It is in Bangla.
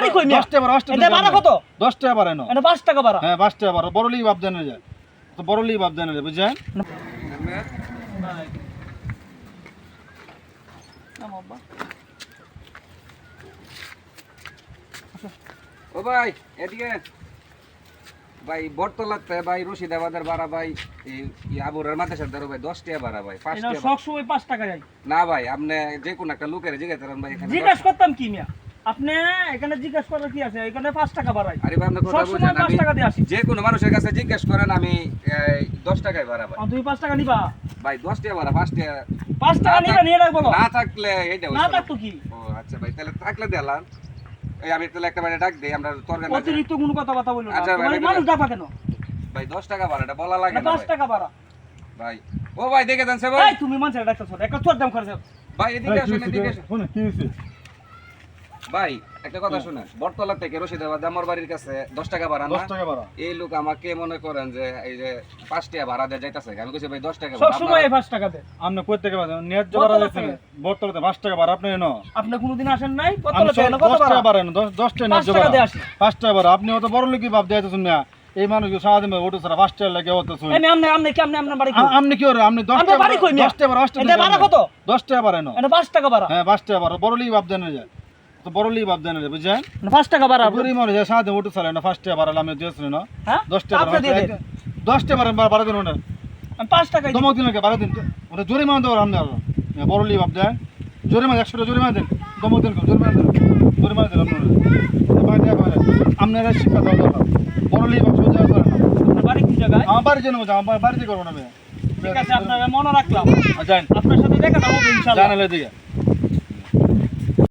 বাড়ি কই মিয়া 10 টাকা বাড়া এটা ভাড়া কত 10 টাকা বাড়া এনো এটা 5 টাকা ভাড়া হ্যাঁ 5 টাকা বাড়া বড়লি বাপ জানে যায় তো বড়লি বাপ জানে যায় বুঝছেন ও ভাই এদিকে ভাই বটতলাতে ভাই রশিদাবাদের ভাড়া ভাই এই আবুরের মাদ্রাসার দ্বারা ভাই 10 টাকা ভাড়া ভাই 5 এটা টাকা সব সময় 5 টাকা যাই না ভাই আপনি যে কোন একটা লোকের জিজ্ঞাসা করেন ভাই এখানে জিজ্ঞাসা করতাম কি মিয়া আপনি এখানে জিজ্ঞাসা করার কি আছে এখানে 5 টাকা ভাড়াই আরে ভাই আপনি কথা সব বুঝেন সময় 5 টাকা দিয়ে আসি যে কোনো মানুষের কাছে জিজ্ঞেস করেন আমি 10 টাকায় ভাড়া ভাই তুমি 5 টাকা নিবা ভাই 10 টাকা ভাড়া 5 টাকা 5 টাকা নিবা নিয়ে রাখ বলো না থাকলে এইটা না থাকতো কি ও আচ্ছা ভাই তাহলে থাকলে দিলাম এই আমি তাহলে একটা বাইরে ডাক দেই আমরা তরকারি অতিরিক্ত কোনো কথা বললো না আচ্ছা, ভাই, তোমার মানুষ ডাকা কেন ভাই 10 টাকা ভাড়াটা বলা লাগে না 5 ভাই টাকা ভাড়া ভাই ও ভাই দেখে দেন সে ভাই এই তুমি মানুষের ডাকতেছো একটা চোর দাম করে দাও ভাই এদিকে আসুন এদিকে আসুন শুনে কি হইছে ভাই একটা কথা শুনেন বটতলা থেকে রশিদাবাদ আমার বাড়ির কাছে 10 টাকা ভাড়া না 10 টাকা বাড়া এই লোক আমাকে মনে করেন যে এই যে 5 টাকা ভাড়া দিয়ে যাইতাছে আমি কইছি ভাই 10 টাকা সব ভাড়া সময় 5 টাকা দেয় আপনি কই থেকে বাড়া ন্যায্য বাড়া দিছেন বর্তমানে 5 টাকা বাড়া আপনি এনো আপনি কোনোদিন আসেন নাই কত আমি টাকা কত 10 টাকা ভাড়া বাড়া এনো 10 টাকা 5 ন্যায্য টাকা বাড়া দিয়ে আসি 5 টাকা বাড়া আপনি অত বড় লোকই বাপ দিতেছেন না এই মানুষ সারাদিন ওটো সারা 5 টাকা লাগে অত শুন আমি আমনে কি আমনে বাড়ি কই আপনি কি করে আপনি 10 আমরা টাকা বাড়ি কই মিয়া? 10 টাকা বাড়া এটা ভাড়া কত 10 টাকা বাড়া এনো এটা 5 টাকা ভাড়া হ্যাঁ 5 টাকা বাড়া বড়লি বাপ জানে যায় তো বড়লি বাপ জানে যায় বুঝছেন 5 টাকা ভাড়া গরিব মানুষ সারাদিন ওটো চালায় না 5 টাকা বাড়া আমি দিয়েছি না হ্যাঁ 10 টাকা আপনি দিয়ে দেন 10 টাকা বাড়া দিন ওটা আমি 5 টাকাই দিই দমক দিন বাড়া দিন ওটা জরিমানা দেওয়ার আপনি বড়লি বাপ দেন জরিমানা 100 টাকা জরিমানা দেন দমক দিন জরিমানা দেন আপনারা শিক্ষা দেওয়া দরকার বড়লি বাপ সোজা করে না আপনার বাড়ি কোন জায়গায় আমার বাড়ি জন্য আমার বাড়িতে করবো না ঠিক আছে আপনারা মনে রাখলাম যান আপনার সাথে দেখাটা হবে ইনশাআল্লাহ জানালে দিকে